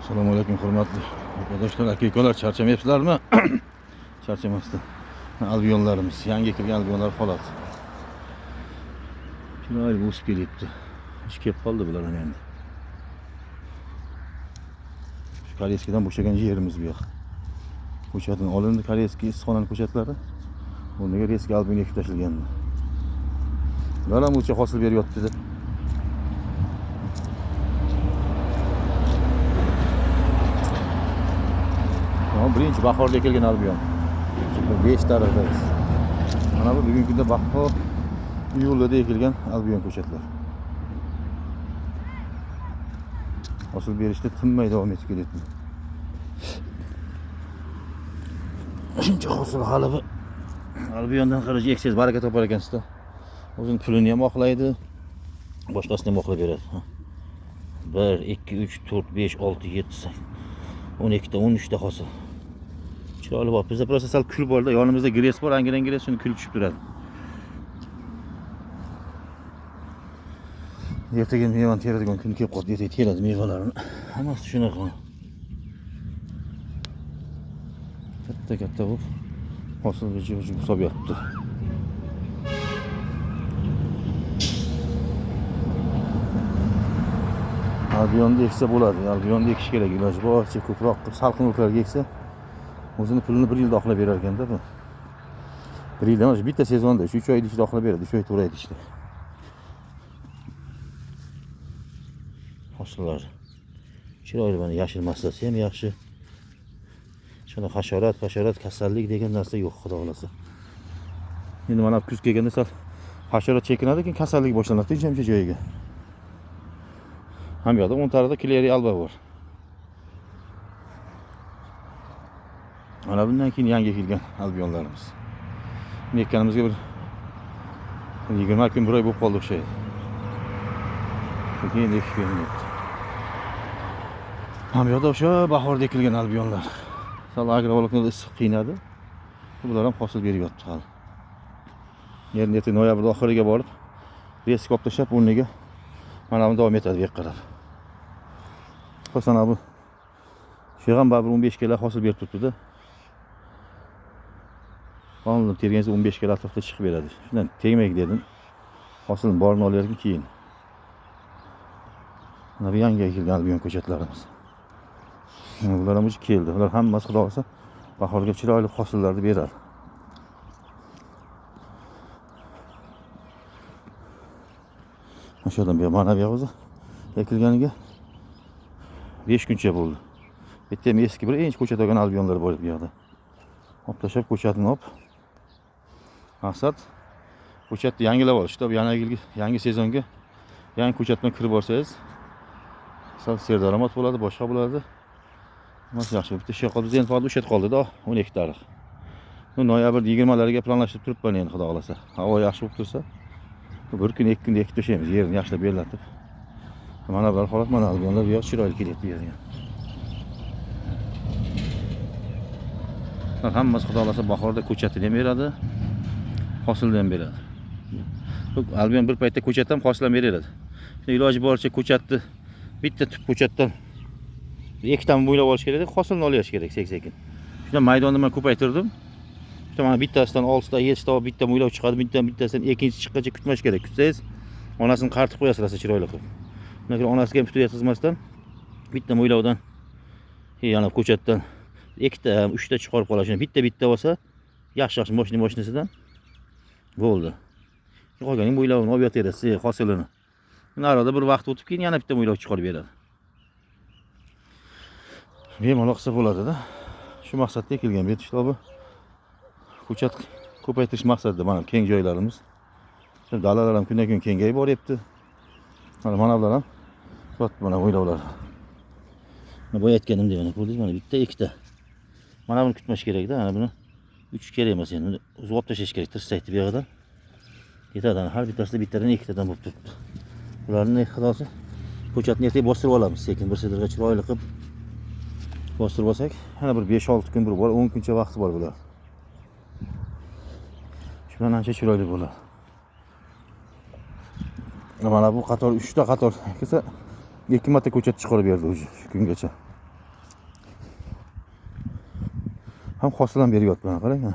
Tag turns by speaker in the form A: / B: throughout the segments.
A: Assalomu alaykum hurmatli arkadaşlar, aka-ukalar, charchamayapsizlarmi? Charchamasdan. Albiyonlarimiz, yangi kirgan albiyonlar holat. Chiroyli o'sib kelyapti. Ish kelib qoldi bular ham endi. Shu Koreyskidan bo'shagan yerimiz bu yoq. Ko'chatdan olindi, Koreyski issiqxonaning ko'chatlari. O'rniga reski albiyon ekib tashlangan. Ular ham o'sha hosil beryapti deb. Birinchi bahorda ekilgan albiyon. 5 tarafdayız. Mana bu bugungi kunda bahor iyulda ekilgan albiyon ko'chatlar. Hosil berishda tinmay davom etib kelyapti. Shuncha hosil hali bu albiyondan qaraj eksangiz baraka topar ekansiz-da. O'zining pulini ham oqlaydi, boshqasini ham oqlab beradi. 1 2 3 4 5 6 7 8 12 ta 13 ta hosil. Chiroyli bor. Bizda prosta sal kul borda, yonimizda gres bor, angidan gres shuni kul tushib turadi. Ertaga mevani teradigan kun kelib qoldi, ertaga teradi mevalarni. Hammasi shunaqa. Katta bu hosil hisob yotdi. Albiyonni eksa bo'ladi. Albiyonni ekish kerak, iloji boricha ko'proq salqin o'tlarga eksa o'zini pulini 1 yilda oqlab berar ekanda bu. 1 yilda emas, bitta sezonda 3 oy ichida oqlab beradi, 3 oy 4 oy ichida. Hosillar chiroyli, mana yashil massasi ham yaxshi. Shuna hasharot, kasallik degan narsa yo'q, xudo xolasa. Endi mana kuz kelganda sal hasharot chekinadi, keyin kasallik boshlanadi jamcha joyiga. Ham yoqda 10 tarafda Cleary alba bor. Mana bundan keyin yangi kelgan albiyonlarimiz. Ekkanimizga bir 20 kun bir oy bo'lib qoldi o'xshaydi. Keyin ekish berilmoqda. Ham yoqda o'sha bahorda ekilgan albiyonlar. Sal agrovoloknoda issiq qiynadi. Bular ham hosil beryapti hali. Endi noyabrda oxiriga borib, resk olib tashlab o'rniga mana buni davom etadi bu qarab. Qosana bu shu ham baribir 15 kilo hosil berib turibdi-da. Qonun tergansa 15 kilo atrofda chiqib beradi. Shundan tegmaylik dedim. Hosilni borini olaylik keyin. Mana bu yangi ekilgan albiyon ko'chatlarimiz. Bular ham o'zi keldi. Ular hammasi xudo olsa bahorga chiroyli hosillarni beradi. O'shadan beri mana bu o'zi ekilganiga 5 kuncha bo'ldi. Bitta ham eski bir inch ko'chat olgan albiyonlar bor bu yerda. Olib tashlab ko'chatni olib maqsad ko'chatni yangilab olish. Bu yangi sezonga yangi ko'chat bilan kirib borsangiz sal serdaromad bo'ladi, boshqa bo'ladi. Mas yaxshi. Bitta ish qoldi, endi faqat o'shat qoldi-da, 12 tarix. Noyabr 20larga planlashib turibman endi, xudo xolasa. Havo yaxshi bo'lib tursa, bir kun 2 kunda ekib tashlaymiz, yerini yaxshilab bellatib. Mana bular holat, mana albiyonlar bu yoq chiroyli kelyapti bu yerga. Hammasi xudo xolasa bahorda ko'chatni ham beradi, hosilni ham beradi. Albiyon bir paytda ko'chat ham hosil ham beradi. Iloji boricha ko'chatni bitta tip ko'chatdan ikkitani bo'ylab olish kerak, hosilni olish kerak sekin-sekin. Shunda maydonni men ko'paytirdim. Shunda mana bittasidan 6 ta, 7 ta bitta bo'ylab chiqadi, bittasidan ikkinchi chiqqancha kutmash kerak. Kutsangiz onasini qartib qo'yasiz rosa chiroyli qilib. Undan keyin onasiga ham tutib xizmatdan bitta bo'ylovdan yana ko'chatdan 2 ta, 3 ta chiqarib qoladi. Bitta bo'lsa yaxshi mashinasidan bo'ldi. Qolganing bo'ylovini olib yotaverasiz, hosilini. Narada bir vaqt o'tib keyin yana bitta bo'ylov chiqarib beradi. Bemalol qilsa bo'ladi-da. Shu maqsadda ekilgan bu ishlobi. Ko'chat ko'paytirish maqsadida mana keng joylarimiz. Dalalar ham kundan-kun kengayib boryapti. Mana bular ham mana bo'ylovlar. Mana boya aytganimdek mana ko'rdingiz, mana bitta, 2 ta. Mana buni kutmash kerak-da, mana buni 3 kerak emas endi. O'zi olib tashlash kerak, tirsakni bu yerdan. Yetadi, har bittasida bittadan 2 tadan bo'lib turibdi. Ularni xudosi ko'chatni ertaga bostirib olamiz, sekin bir sedirga chiroyli qilib bostirib olsak, yana bir 5-6 kun bor, 10 kuncha vaqti bor bular. Shundan ancha chiroyli bo'ladi. Mana bu qator 3 ta qator kelsa 2 marta ko'chat chiqarib berdi o'zi shu kungacha. ham hosil ham beryapti mana qarang.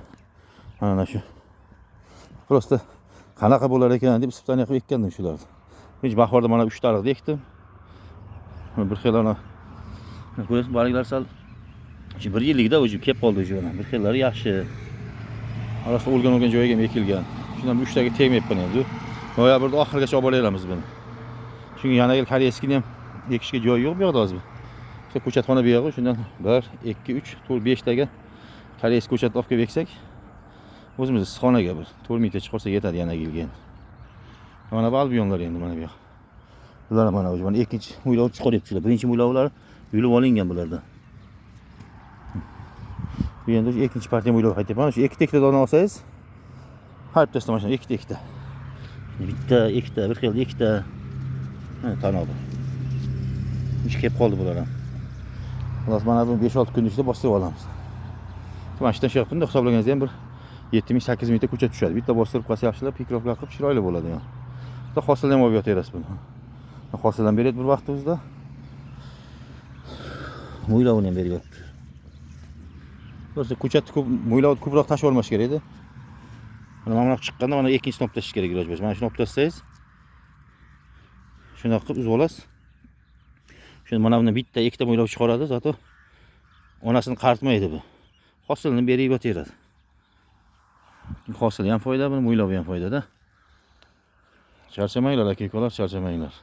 A: Mana shu. Prosta qanaqa bo'lar ekan deb isbotini qilib ekkandim shularni. Hech bahorda mana 3 tariqda ekdim. Bir xil ana ko'rasiz barglar sal shu 1 yillikda o'zi kelib qoldi o'zi mana. Bir xillari yaxshi. Arasida o'lgan joyiga ham ekilgan. Shundan 3 taga tegmayapman endi. Noyabrda oxirigacha olib boraveramiz buni. Chunki yana yil koreyskini ham ekishga joy yo'q bu yoqda hozir. O'sha ko'chatxona bu yog'i shundan 1 2 3 4 5 taga koreysk ko'chat olib kelib eksak o'zimiz issiqxonaga bir 4 mingta chiqarsa yetadi yana yilga. Mana bu albionlar endi mana bu yoq. Bular mana o'zi mana ikkinchi mo'ylov chiqaryaptilar. Birinchi mo'ylovlar yulib olingan bulardan. Bu endi ikkinchi partiya mo'ylov qaytyapti. Mana shu ikkita dona olsangiz har bittasi mana shunday ikkita. Bitta, ikkita, bir xil ikkita. Ha, tanobi. Ish kelib qoldi bular ham. Xolos mana bu 5-6 kun ichida bostirib olamiz. Mana shundan shu yoqda hisoblaganingizda ham bir 7-8 mingta ko'chat tushadi. Bitta bostirib qolsa yaxshilab pikrovka qilib chiroyli bo'ladi ham. Bitta hosil ham olib yotaverasiz buni. Hosil ham beradi bir vaqt o'zida. Mo'ylovini ham beryapti. Bo'lsa ko'chatni ko'p mo'ylovni ko'proq tashib olmash kerak edi. Mana chiqqanda mana ikkinchisini olib tashlash kerak iloj bo'lsa. Mana shuni olib tashsangiz shunaqa qilib uzib olasiz. Shuni mana bundan bitta, ikkita mo'ylov chiqaradi, zato onasini qaritmaydi bu. Hosilni berib yotaveradi. Hosil ham foyda, buni mo'ylovi ham foydada. Charchamanglar aka-ukalar, charchamanglar.